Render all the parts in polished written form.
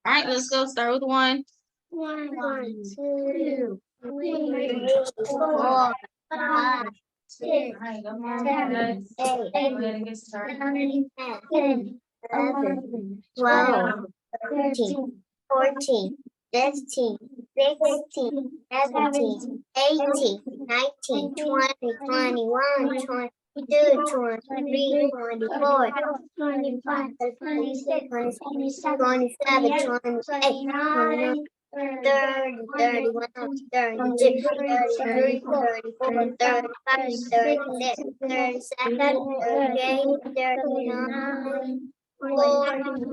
All right, let's go start with one. 1, 2, 3, 4, 5, 6, All right, go 7, 8, Go ahead and get started. 9, 10, 11, 12, 13, 14, 15, 16, 17, 18, 19, 20, 21, 22, 23, 24, 25, 26, 27, 28, 29, 30, 31, 32, 34, 35, 36, 37, 38, 39, 40,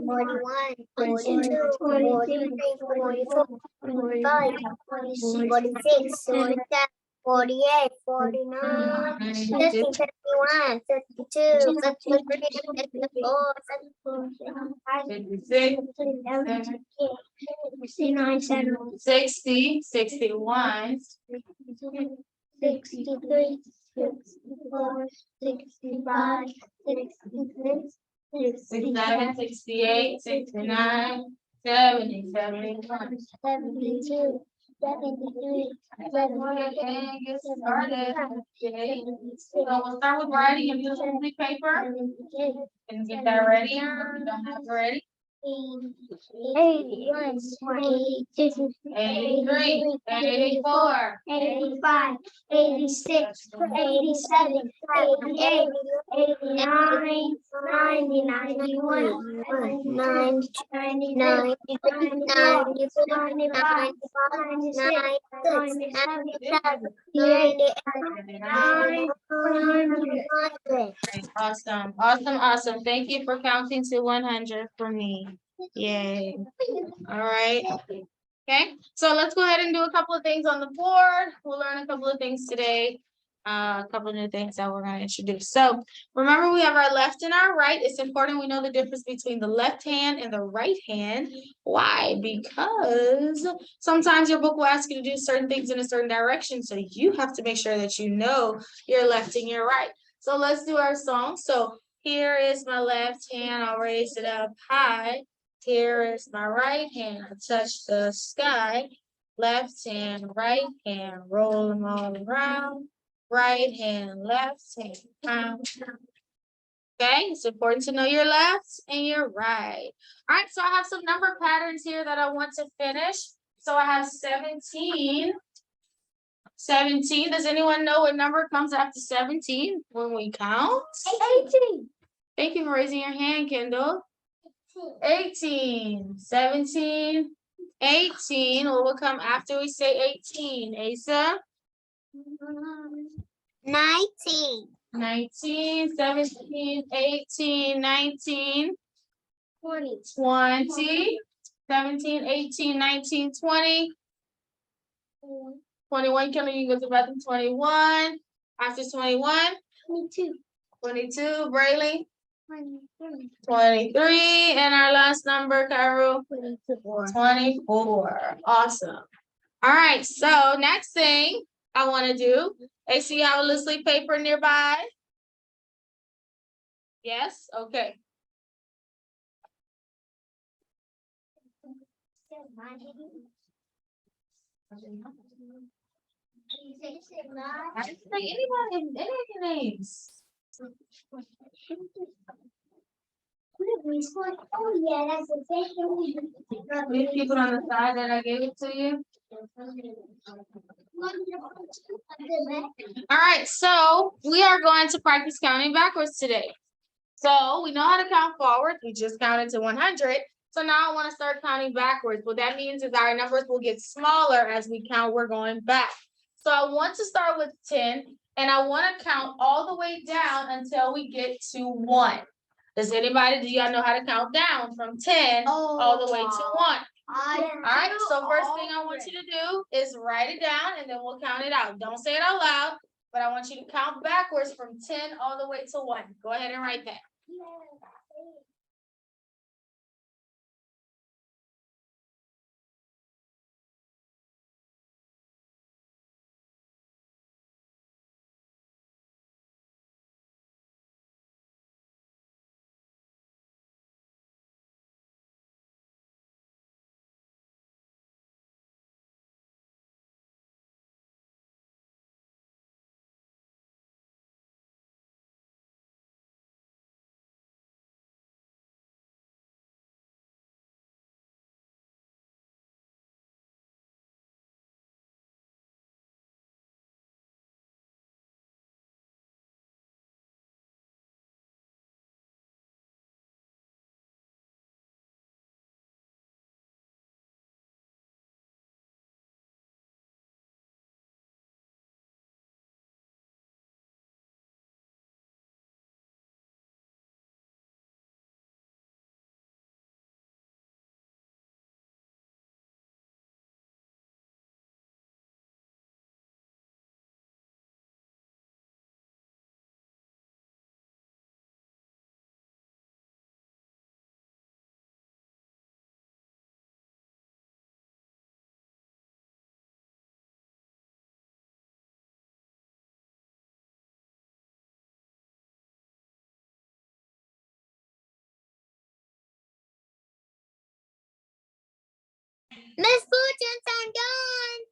41, 42, 43, 44, 45, 46, 47, 48, 49, 50, 51, 52, 53, 54, 56, 59, 60, 61, 63, 64, 65, 66, 67, 68, 69, 70, 71. 72, 73, And get started. Okay. So we'll start with writing and use complete paper. And get that ready. If you don't have it ready. 81, 82, 83, 84, 85, 86, 87, 88, 89, 90, 91, 90, 99, 95, 96, 97, 98, 100. Awesome, awesome, awesome. Thank you for counting to 100 for me. Yay. All right. Okay, so let's go ahead and do a couple of things on the board. We'll learn a couple of things today. A couple of new things that we're going to introduce. So remember, we have our left and our right. It's important we know the difference between the left hand and the right hand. Why? Because sometimes your book will ask you to do certain things in a certain direction. So you have to make sure that you know your left and your right. So let's do our song. So here is my left hand. I'll raise it up high. Here is my right hand. I touch the sky. Left hand, right hand, roll them all around. Right hand, left hand, pound. Okay, it's important to know your left and your right. All right, so I have some number patterns here that I want to finish. So I have 17. 17. Does anyone know what number comes after 17 when we count? 18. Thank you for raising your hand, Kendall. 18, 17, 18. What will come after we say 18? Asa? 19. 19, 17, 18, 19, 20. 20, 17, 18, 19, 20. 21, Kendall, you can go to the bathroom. 21. After 21? 22. 22, Brayley? 23. 23. And our last number, Cairo? 24. 24. Awesome. All right, so next thing I want to do, AC, you have a little sleep paper nearby? Yes? Okay. I didn't say anybody, any of your names. Oh, yeah, that's the same. Will you keep it on the side that I gave it to you? All right, so we are going to practice counting backwards today. So we know how to count forward. We just counted to 100. So now I want to start counting backwards. What that means is our numbers will get smaller as we count. We're going back. So I want to start with 10, and I want to count all the way down until we get to 1. Does anybody, do y'all know how to count down from 10 all the way to 1? All right, so first thing I want you to do is write it down, and then we'll count it out. Don't say it out loud, but I want you to count backwards from 10 all the way to 1. Go ahead and write that. Miss Fulton, I'm done.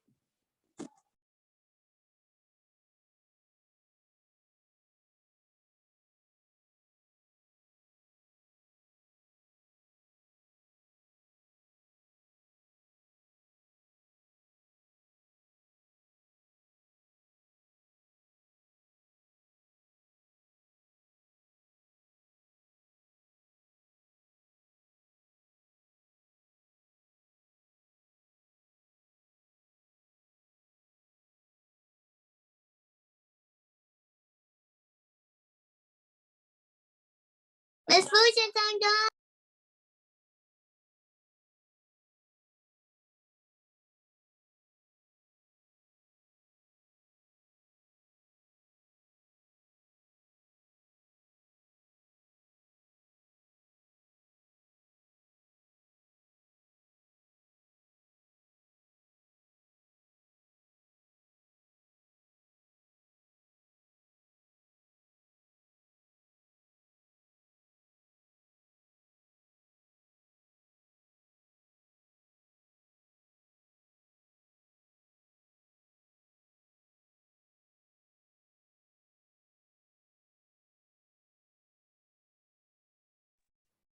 Miss Fulton, I'm done.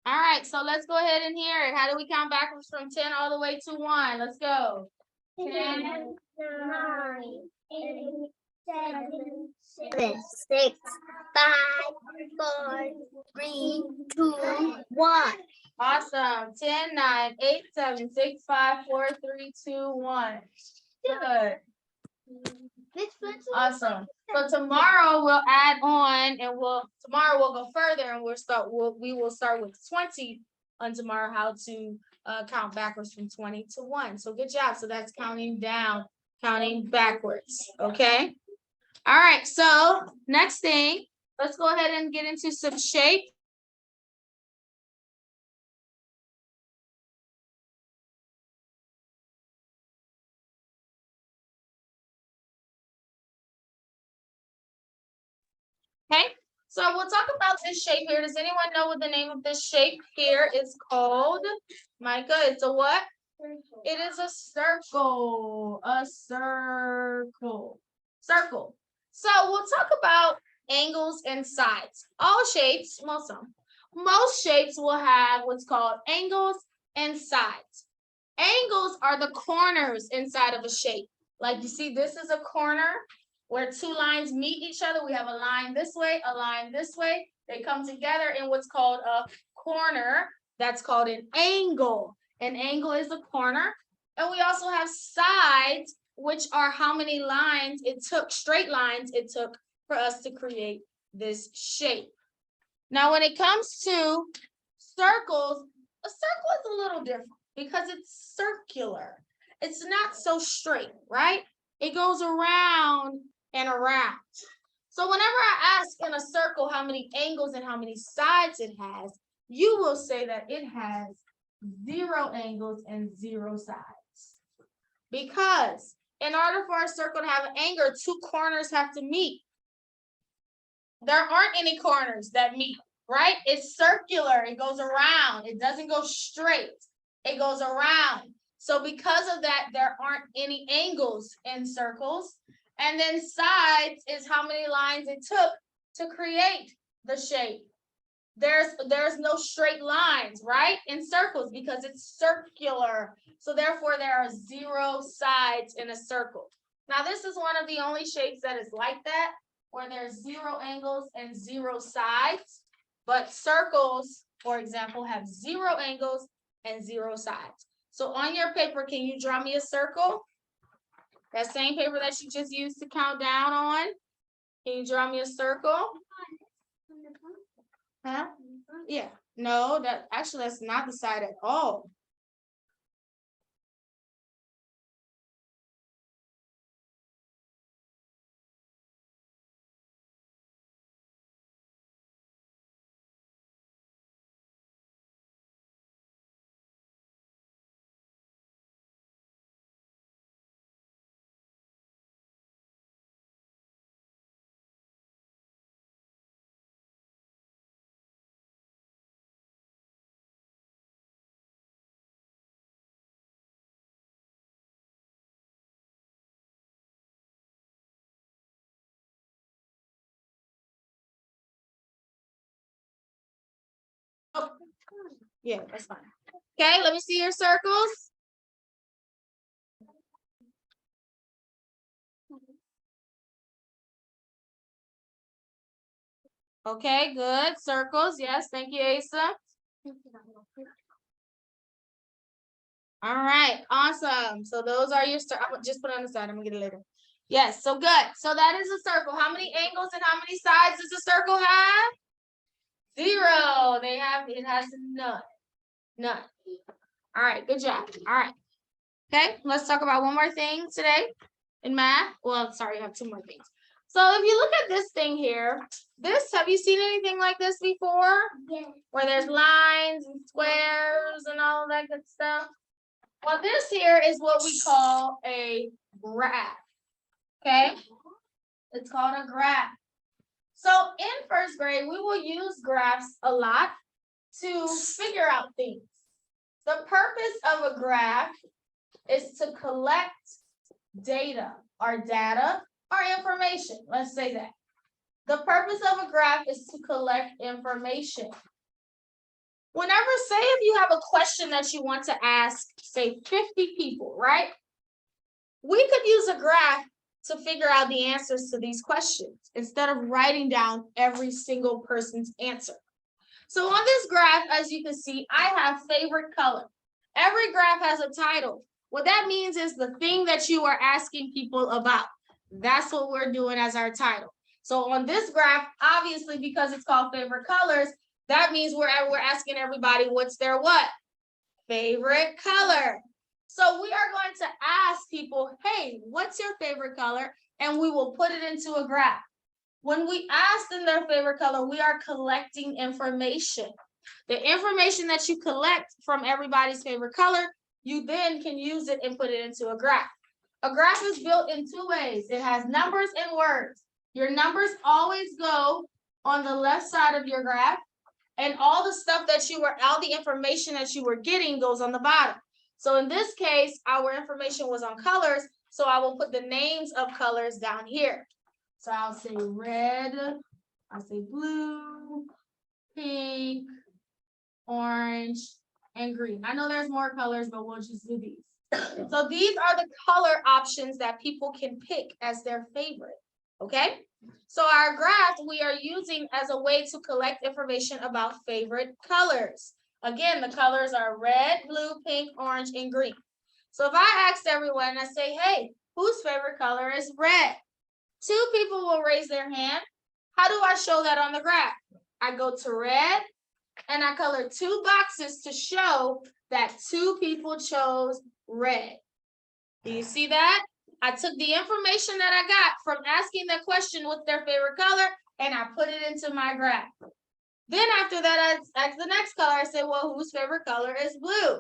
All right, so let's go ahead and hear it. How do we count backwards from 10 all the way to 1? Let's go. 10, 9, 8, 7, 6, 5, 4, 3, 2, 1. Awesome. 10, 9, 8, 7, 6, 5, 4, 3, 2, 1. Good. Awesome. So tomorrow we'll add on and tomorrow we'll go further and we will start with 20 on tomorrow, how to count backwards from 20 to 1. So good job. So that's counting down, counting backwards. Okay. All right. So next thing, let's go ahead and get into some shape. Okay, so we'll talk about this shape here. Does anyone know what the name of this shape here is called? Micah, it's a what? It is a circle. A circle. Circle. So we'll talk about angles and sides. All shapes, most shapes will have what's called angles and sides. Angles are the corners inside of a shape. Like you see, this is a corner where two lines meet each other. We have a line this way, a line this way. They come together in what's called a corner. That's called an angle. An angle is a corner. And we also have sides, which are how many lines it took, straight lines it took for us to create this shape. Now, when it comes to circles, a circle is a little different because it's circular. It's not so straight, right? It goes around and around. So whenever I ask in a circle how many angles and how many sides it has, you will say that it has 0 angles and 0 sides. Because in order for a circle to have an angle, 2 corners have to meet. There aren't any corners that meet, right? It's circular. It goes around. It doesn't go straight. It goes around. So because of that, there aren't any angles in circles. And then sides is how many lines it took to create the shape. There's no straight lines, right? In circles because it's circular. So therefore there are 0 sides in a circle. Now this is one of the only shapes that is like that, where there's 0 angles and 0 sides. But circles, for example, have 0 angles and 0 sides. So on your paper, can you draw me a circle? That same paper that you just used to count down on. Can you draw me a circle? Huh? Yeah. No, that's not the side at all. Yeah, that's fine. Okay, let me see your circles. Okay, good. Circles, yes, thank you, Asa. All right, awesome. So those are your I'm just put it on the side. I'm gonna get it later. Yes, so good. So that is a circle. How many angles and how many sides does a circle have? 0. It has none. None. All right, good job. All right. Okay, let's talk about one more thing today in math. Well, sorry, I have 2 more things. So if you look at this thing here, have you seen anything like this before? Yes. Where there's lines and squares and all of that good stuff? Well, this here is what we call a graph. Okay? It's called a graph. So in first grade, we will use graphs a lot to figure out things. The purpose of a graph is to collect data or information. Let's say that. The purpose of a graph is to collect information. Whenever, say if you have a question that you want to ask, say 50 people, right? We could use a graph to figure out the answers to these questions instead of writing down every single person's answer. So on this graph, as you can see, I have favorite color. Every graph has a title. What that means is the thing that you are asking people about. That's what we're doing as our title. So on this graph, obviously, because it's called favorite colors, that means we're asking everybody what's their what? Favorite color. So we are going to ask people, hey, what's your favorite color? And we will put it into a graph. When we ask them their favorite color, we are collecting information. The information that you collect from everybody's favorite color, you then can use it and put it into a graph. A graph is built in 2 ways. It has numbers and words. Your numbers always go on the left side of your graph, and all the information that you were getting goes on the bottom. So in this case, our information was on colors, so I will put the names of colors down here. So I'll say red, I'll say blue, pink, orange, and green. I know there's more colors, but we'll just do these. So these are the color options that people can pick as their favorite, okay? So our graph we are using as a way to collect information about favorite colors. Again, the colors are red, blue, pink, orange, and green. So if I asked everyone, I say, hey, whose favorite color is red? 2 people will raise their hand. How do I show that on the graph? I go to red and I color 2 boxes to show that 2 people chose red. Do you see that? I took the information that I got from asking the question what's their favorite color and I put it into my graph. Then after that, I ask the next color. I say, well, whose favorite color is blue?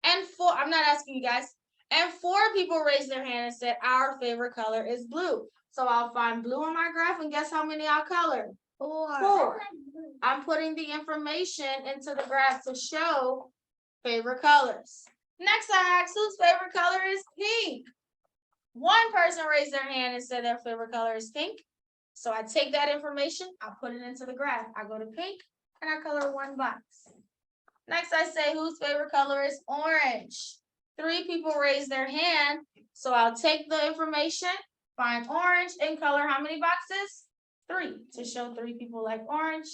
And I'm not asking you guys. And 4 people raised their hand and said, our favorite color is blue. So I'll find blue on my graph and guess how many I'll color? 4. I'm putting the information into the graph to show favorite colors. Next, I asked whose favorite color is pink. 1 person raised their hand and said their favorite color is pink. So I take that information, I put it into the graph. I go to pink and I color 1 box. Next, I say whose favorite color is orange. 3 people raised their hand. So I'll take the information, find orange, and color how many boxes? 3 to show 3 people like orange.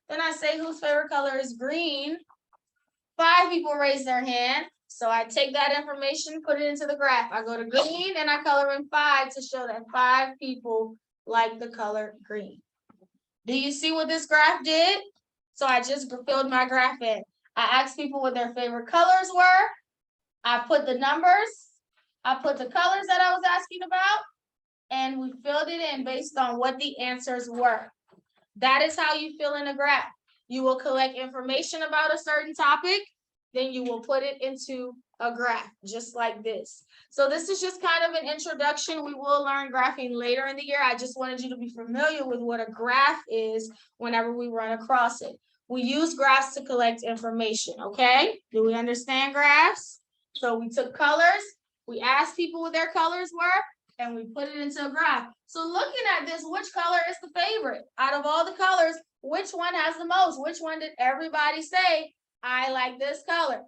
Then I say whose favorite color is green. 5 people raised their hand. So I take that information, put it into the graph. I go to green and I color in 5 to show that 5 people like the color green. Do you see what this graph did? So I just filled my graph in. I asked people what their favorite colors were. I put the numbers. I put the colors that I was asking about. And we filled it in based on what the answers were. That is how you fill in a graph. You will collect information about a certain topic. Then you will put it into a graph, just like this. So this is just kind of an introduction. We will learn graphing later in the year. I just wanted you to be familiar with what a graph is whenever we run across it. We use graphs to collect information, okay? Do we understand graphs? So we took colors, we asked people what their colors were, and we put it into a graph. So looking at this, which color is the favorite? Out of all the colors, which one has the most? Which one did everybody say? I like this color.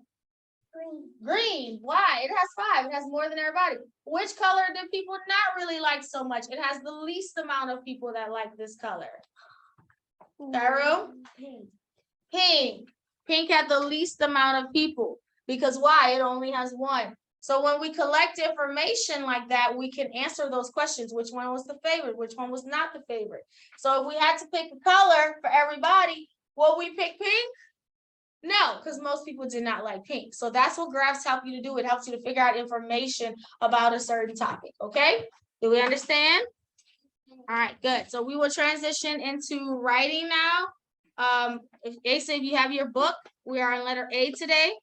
Green. Green. Why? It has 5. It has more than everybody. Which color do people not really like so much? It has the least amount of people that like this color. Cairo? Pink. Pink. Pink had the least amount of people. Because why? It only has 1. So when we collect information like that, we can answer those questions. Which one was the favorite? Which one was not the favorite? So if we had to pick a color for everybody, will we pick pink? No, because most people did not like pink. So that's what graphs help you to do. It helps you to figure out information about a certain topic. Okay? Do we understand? All right, good. So we will transition into writing now. If Asa, if you have your book, we are on letter A today.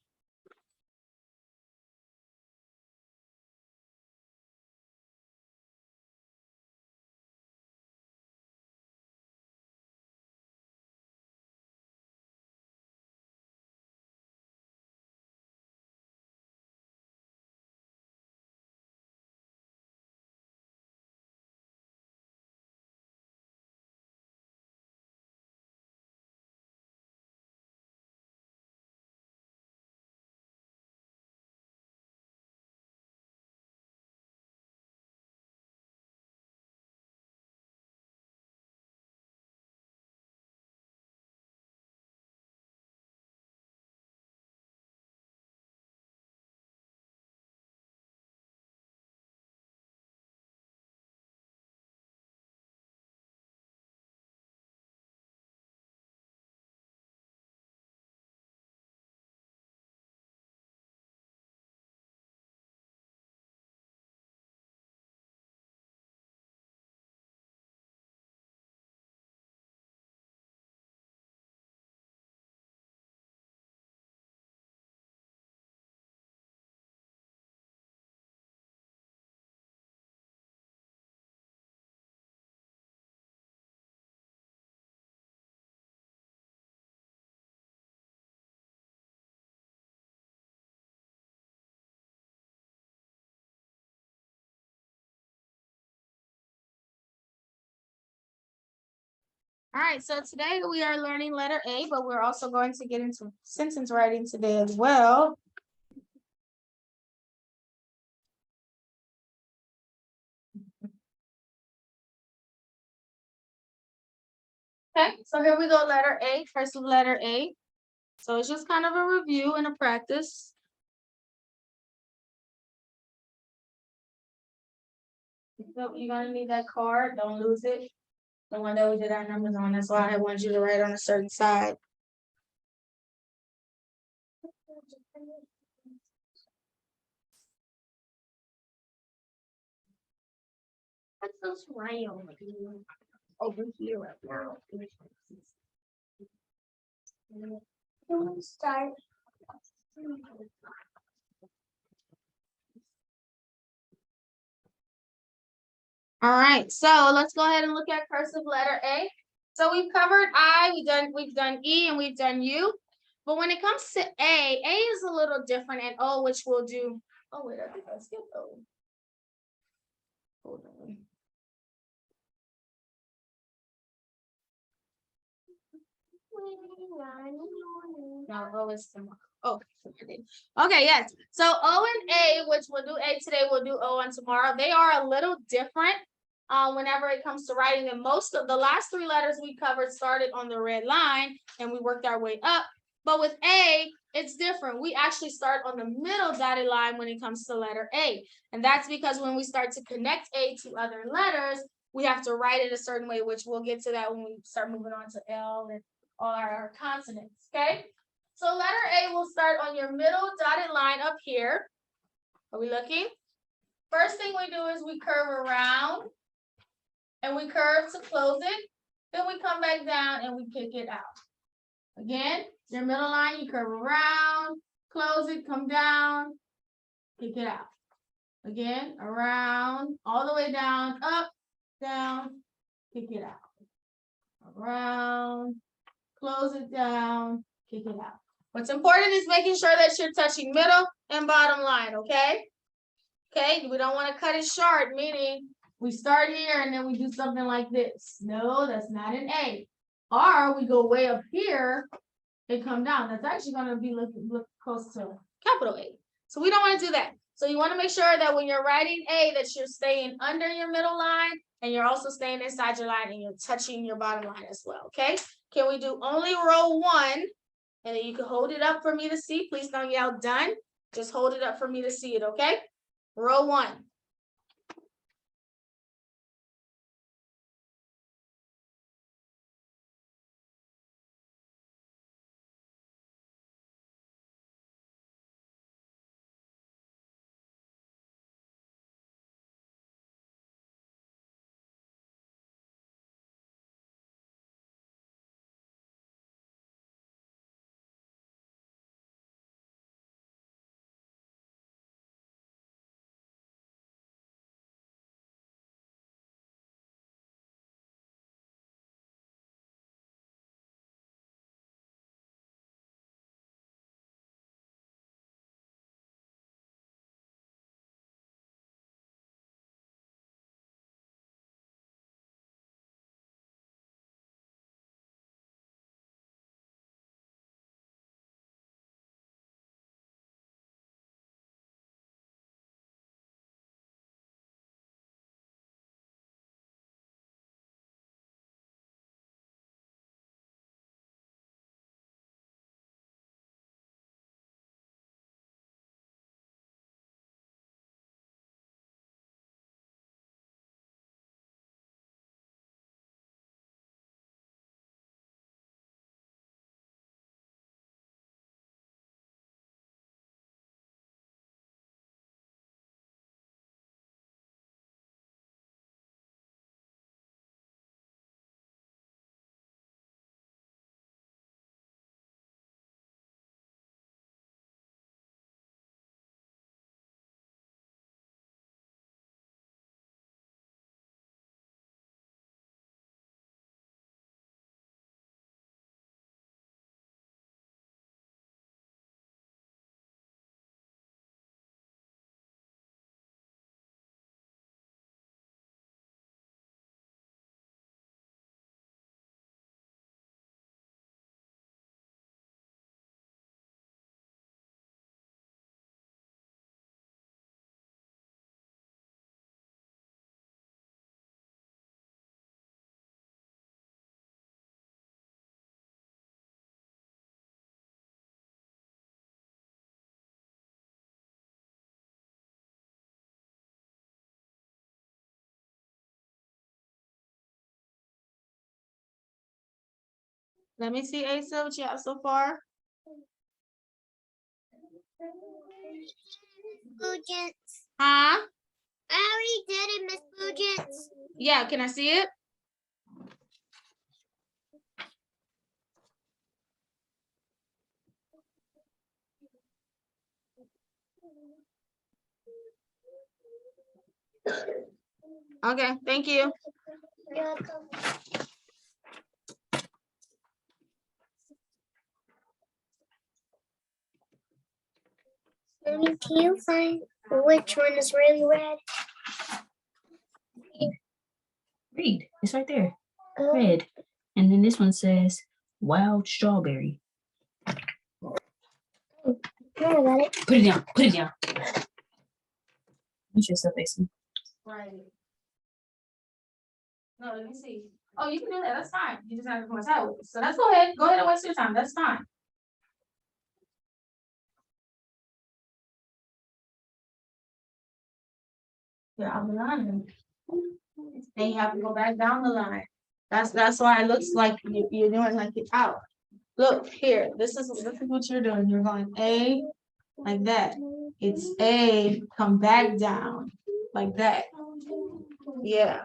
All right, so today we are learning letter A, but we're also going to get into sentence writing today as well. Okay, so here we go, letter A, first letter A. So it's just kind of a review and a practice. So you're gonna need that card, don't lose it. The one that we did our numbers on, that's why I wanted you to write on a certain side. What's those crayons over here right now? Start. All right, so let's go ahead and look at cursive letter A. So we've covered I, we've done E, and we've done U. But when it comes to A is a little different, and O, which we'll do. Oh wait, I think I skipped O. Hold on. No, O is tomorrow. Oh, okay, yes. So O and A, which we'll do A today, we'll do O on tomorrow. They are a little different. Whenever it comes to writing, and most of the last 3 letters we covered started on the red line and we worked our way up. But with A, it's different. We actually start on the middle dotted line when it comes to letter A. And that's because when we start to connect A to other letters, we have to write it a certain way, which we'll get to that when we start moving on to L and all our consonants, okay? So letter A will start on your middle dotted line up here. Are we looking? First thing we do is we curve around and we curve to close it. Then we come back down and we kick it out. Again, your middle line, you curve around, close it, come down, kick it out. Again, around, all the way down, up, down, kick it out. Around, close it down, kick it out. What's important is making sure that you're touching middle and bottom line, okay? Okay, we don't want to cut it short, meaning we start here and then we do something like this. No, that's not an A. Or we go way up here it come down. That's actually gonna be look close to capital A. So we don't wanna do that. So you wanna make sure that when you're writing A, that you're staying under your middle line and you're also staying inside your line and you're touching your bottom line as well, okay? Can we do only row 1? And then you can hold it up for me to see. Please don't yell done. Just hold it up for me to see it, okay? Row 1. Let me see, Asa, what you have so far. Bugents. Huh? I already did it, Miss Bugents. Yeah, can I see it? Okay, thank you. You're welcome. Mommy, can you find which one is really red? Read. It's right there. Oh, Red. And then this one says wild strawberry. I got it. Put it down. Put it down. Use yourself, Mason. Right. No, let me see. Oh, you can do that. That's fine. You just have to come out. So let's go ahead. Go ahead and waste your time. That's fine. You're on the line. And you have to go back down the line. That's why it looks like you're doing like it's out. Look here, this is what you're doing. You're going A like that. It's A, come back down like that. Yeah.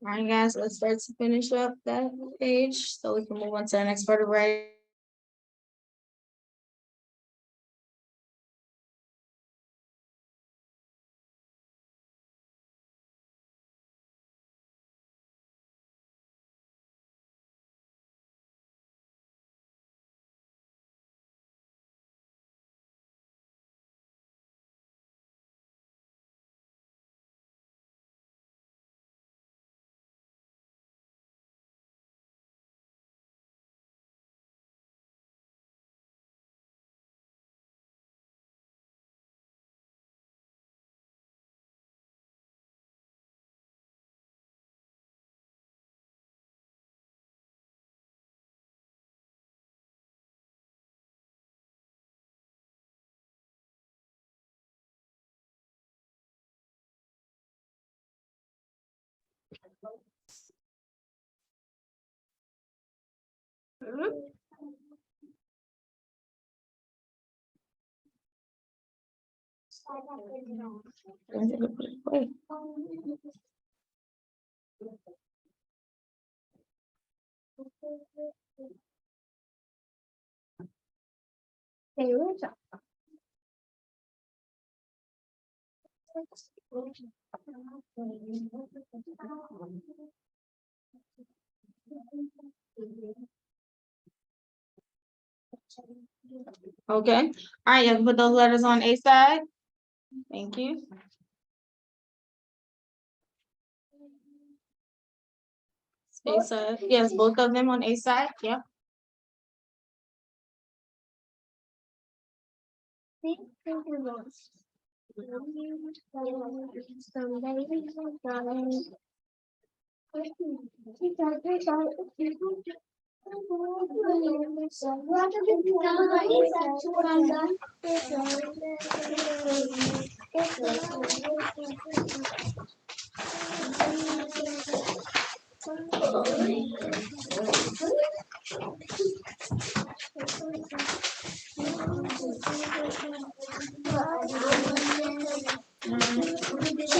All right, guys, let's start to finish up that page so we can move on to the next part of writing. Okay, all right, you have to put those letters on A side. Thank you. A side, yes, both of them on A side, yep. She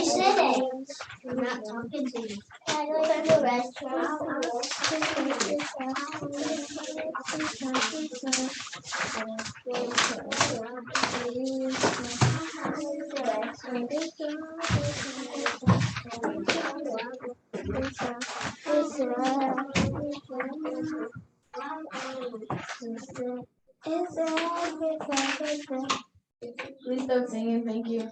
said it. I'm not talking to you. I go to the restaurant. Please stop singing, thank you.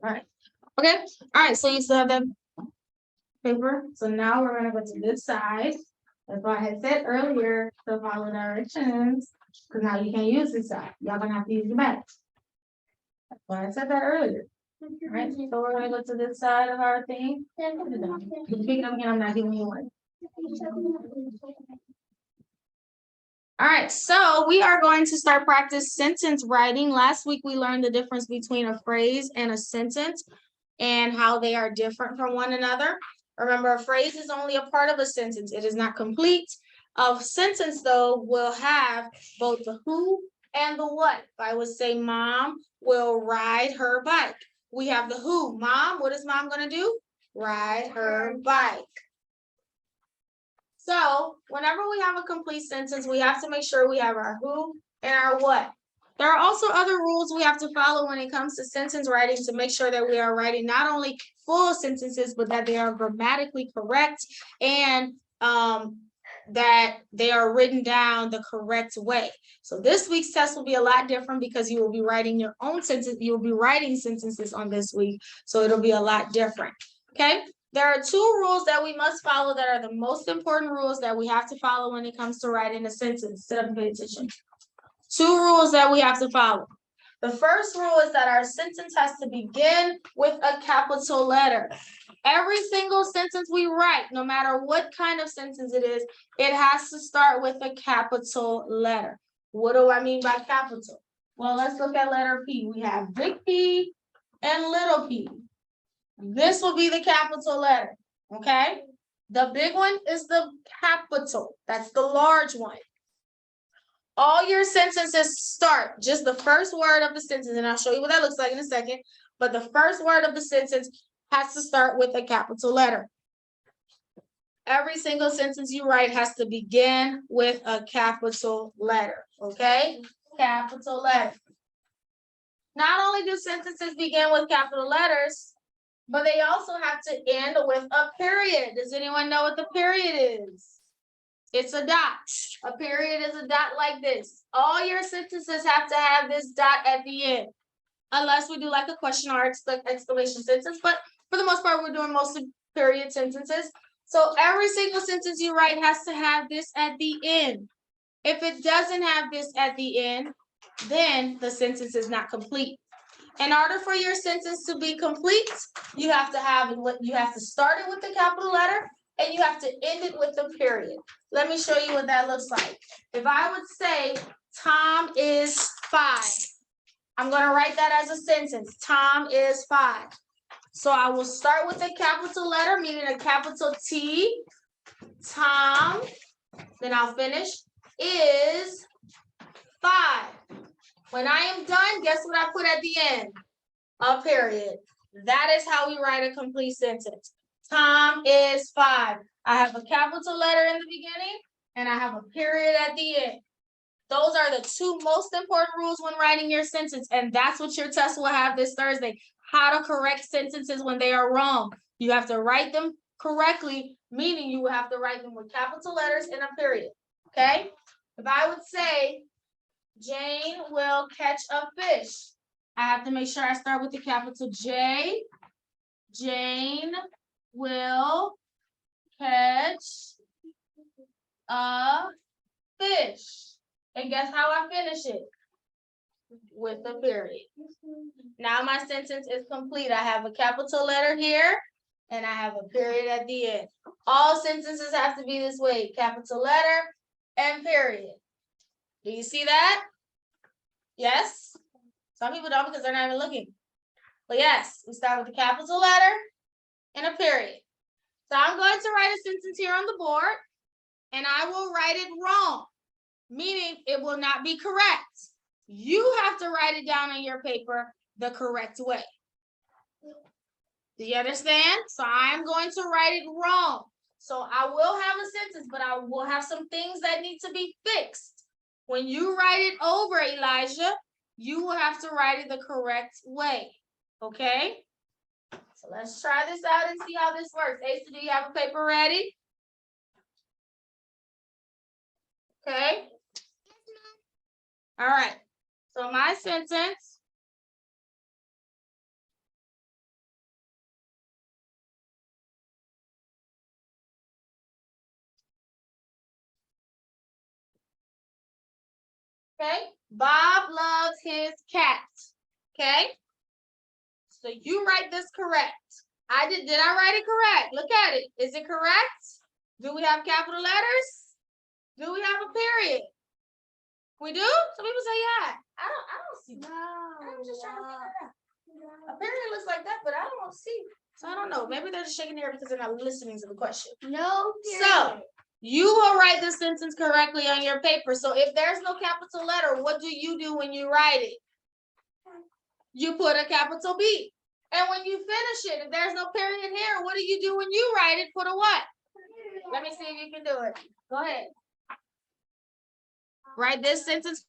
Alright, okay, alright, so you still have that paper, so now we're gonna go to this side. That's why I had said earlier to follow directions, because now you can't use this side, y'all gonna have to use your back. That's why I said that earlier. Alright, so we're gonna go to this side of our thing. Pick it up again, I'm not giving you one. Alright, so we are going to start practice sentence writing. Last week, we learned the difference between a phrase and a sentence and how they are different from one another. Remember, a phrase is only a part of a sentence. It is not complete. A sentence, though, will have both the who and the what. If I would say, Mom will ride her bike. We have the who. Mom, what is Mom going to do? Ride her bike. So whenever we have a complete sentence, we have to make sure we have our who and our what. There are also other rules we have to follow when it comes to sentence writing to make sure that we are writing not only full sentences, but that they are grammatically correct and that they are written down the correct way. So this week's test will be a lot different because you will be writing your own sentence. You will be writing sentences on this week, so it'll be a lot different. Okay. There are two rules that we must follow that are the most important rules that we have to follow when it comes to writing a sentence. Sit up and pay attention. Two rules that we have to follow. The first rule is that our sentence has to begin with a capital letter. Every single sentence we write, no matter what kind of sentence it is, it has to start with a capital letter. What do I mean by capital? Well, let's look at letter P. We have big P and little p. This will be the capital letter, okay? The big one is the capital. That's the large one. All your sentences start, just the first word of the sentence, and I'll show you what that looks like in a second, but the first word of the sentence has to start with a capital letter. Every single sentence you write has to begin with a capital letter, okay? Capital letter. Not only do sentences begin with capital letters, but they also have to end with a period. Does anyone know what the period is? It's a dot. A period is a dot like this. All your sentences have to have this dot at the end. Unless we do like a question or exclamation sentence, but for the most part, we're doing mostly period sentences. So every single sentence you write has to have this at the end. If it doesn't have this at the end, then the sentence is not complete. In order for your sentence to be complete, you have to start it with the capital letter and you have to end it with the period. Let me show you what that looks like. If I would say Tom is 5, I'm going to write that as a sentence. Tom is 5. So I will start with a capital letter, meaning a capital T. Tom, then I'll finish, is 5. When I am done, guess what I put at the end? A period. That is how we write a complete sentence. Tom is 5. I have a capital letter in the beginning and I have a period at the end. Those are the two most important rules when writing your sentence, and that's what your test will have this Thursday. How to correct sentences when they are wrong. You have to write them correctly, meaning you will have to write them with capital letters and a period, okay? If I would say, Jane will catch a fish, I have to make sure I start with the capital J. Jane will catch a fish. And guess how I finish it? With a period. Now my sentence is complete. I have a capital letter here and I have a period at the end. All sentences have to be this way, capital letter and period. Do you see that? Yes? Some people don't because they're not even looking. But yes, we start with a capital letter and a period. So I'm going to write a sentence here on the board and I will write it wrong, meaning it will not be correct. You have to write it down on your paper the correct way. Do you understand? So I'm going to write it wrong. So I will have a sentence, but I will have some things that need to be fixed. When you write it over, Elijah, you will have to write it the correct way. Okay? So let's try this out and see how this works. Asa, do you have a paper ready? Okay. All right. So my sentence . Okay. Bob loves his cat. Okay. So you write this correct. Did I write it correct? Look at it. Is it correct? Do we have capital letters? Do we have a period? We do? Some people say yeah. I don't see. No. I'm just trying to figure it out. A period looks like that, but I don't see. So I don't know. Maybe they're just shaking their head because they're not listening to the question. No. So you will write the sentence correctly on your paper. So if there's no capital letter, what do you do when you write it? You put a capital B. And when you finish it, if there's no period here, what do you do when you write it? Put a what? Let me see if you can do it. Go ahead. Write this sentence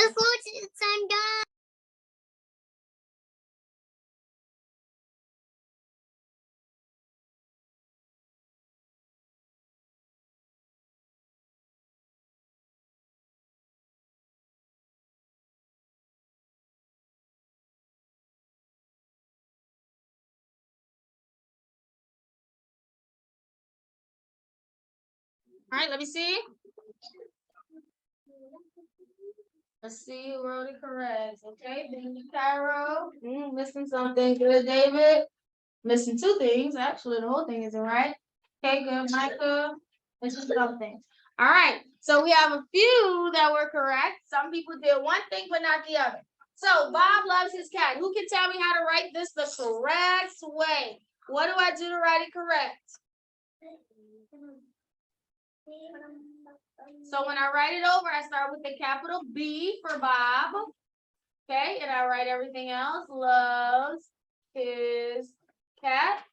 Just watch it, I'm done. All right, let me see. Let's see who wrote it correct. Okay, thank you, Cairo. Missing something. Good, David. Missing two things. Actually, the whole thing isn't right. Okay, good, Micah. Missing something. All right, so we have a few that were correct. Some people did one thing, but not the other. So Bob loves his cat. Who can tell me how to write this the correct way? What do I do to write it correct? So when I write it over, I start with the capital B for Bob. Okay, and I write everything else. Loves his cat.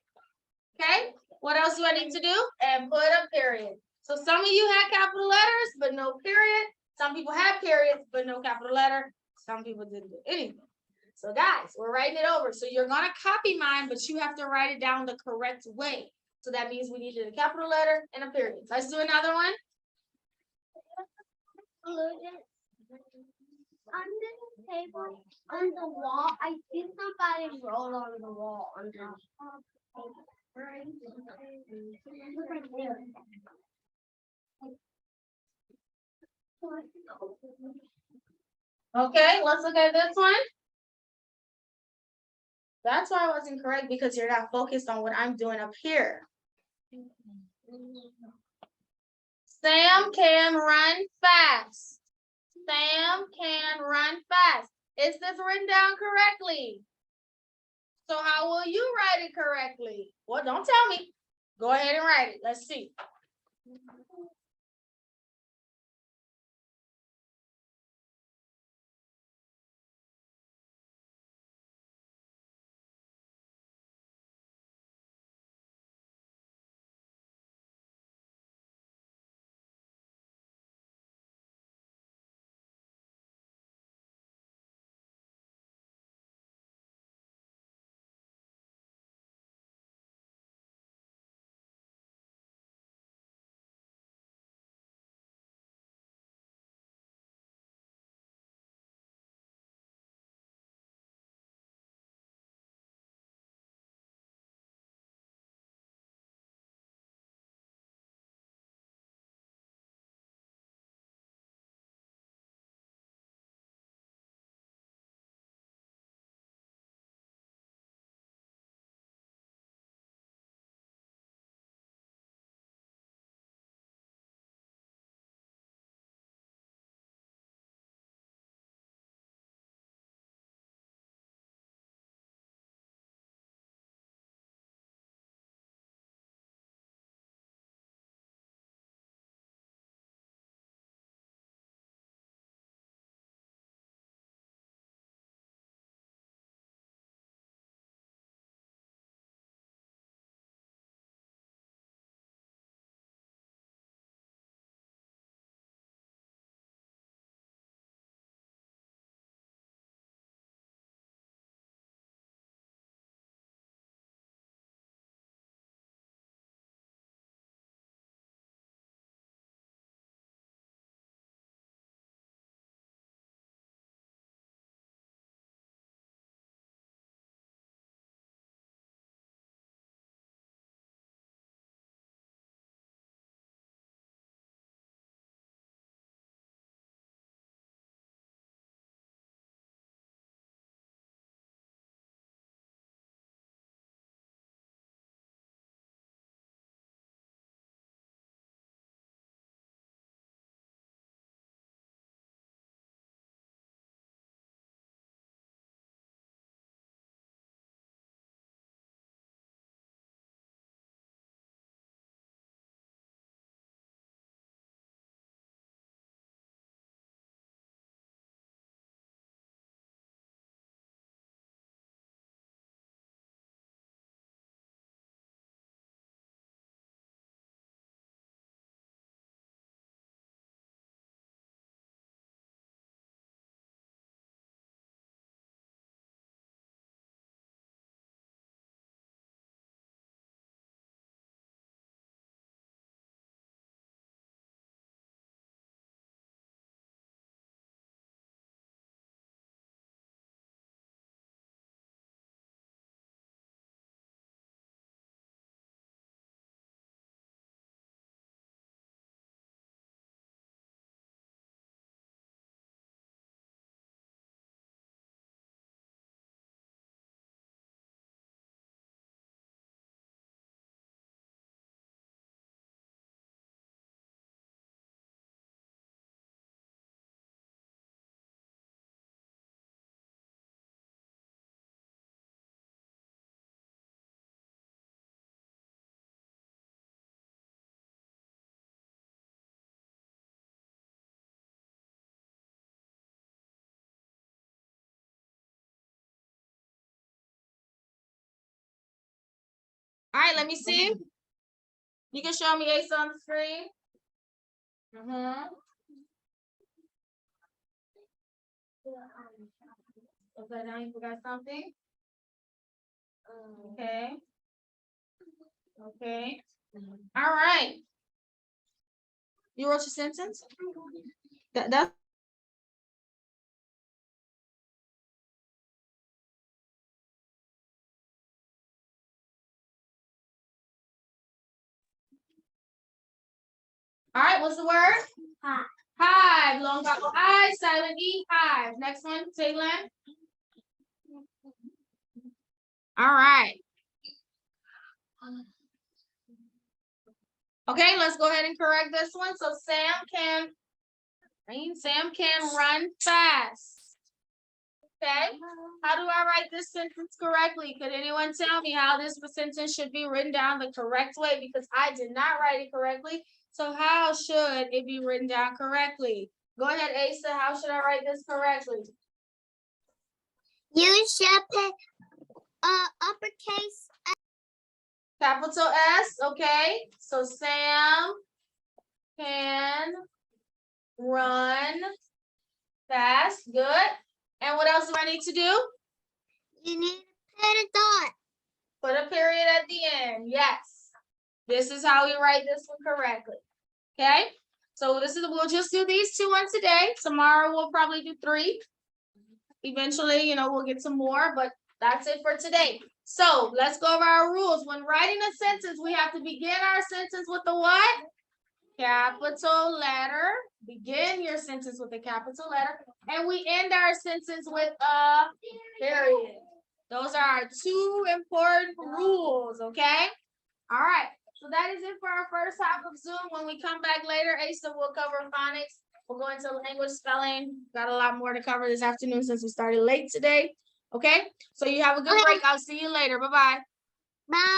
Okay, what else do I need to do? And put a period. So some of you had capital letters, but no period. Some people had periods, but no capital letter. Some people didn't do anything. So guys, we're writing it over. So you're gonna copy mine, but you have to write it down the correct way. So that means we needed a capital letter and a period. Let's do another one. Under the table, on the wall, I see somebody roll on the wall. Okay, let's look at this one. That's why I wasn't correct, because you're not focused on what I'm doing up here. Sam can run fast. Sam can run fast. Is this written down correctly? So how will you write it correctly? Well, don't tell me. Go ahead and write it. Let's see. All right, let me see. You can show me Ace on the screen. Okay, now you forgot something. Okay. Okay. All right. You wrote your sentence? That's all right, what's the word? Hive. Hive. Long vowel I, silent E, hive. Next one, Taylor. All right. Okay, let's go ahead and correct this one. So Sam can run fast. Okay, how do I write this sentence correctly? Could anyone tell me how this sentence should be written down the correct way? Because I did not write it correctly. So how should it be written down correctly? Go ahead, Asa. How should I write this correctly? You should put uppercase. Capital S, okay. So Sam can run fast. Good. And what else do I need to do? You need to put a dot. Put a period at the end. Yes. This is how we write this one correctly. Okay. So we'll just do these 2 once a day. Tomorrow we'll probably do 3. Eventually, we'll get some more, but that's it for today. So let's go over our rules. When writing a sentence, we have to begin our sentence with the what? Capital letter. Begin your sentence with a capital letter. And we end our sentence with a period. Those are our 2 important rules, okay? All right. So that is it for our first half of Zoom. When we come back later, Asa will cover phonics. We'll go into language spelling. Got a lot more to cover this afternoon since we started late today. Okay? So you have a good break. I'll see you later. Bye-bye. Bye.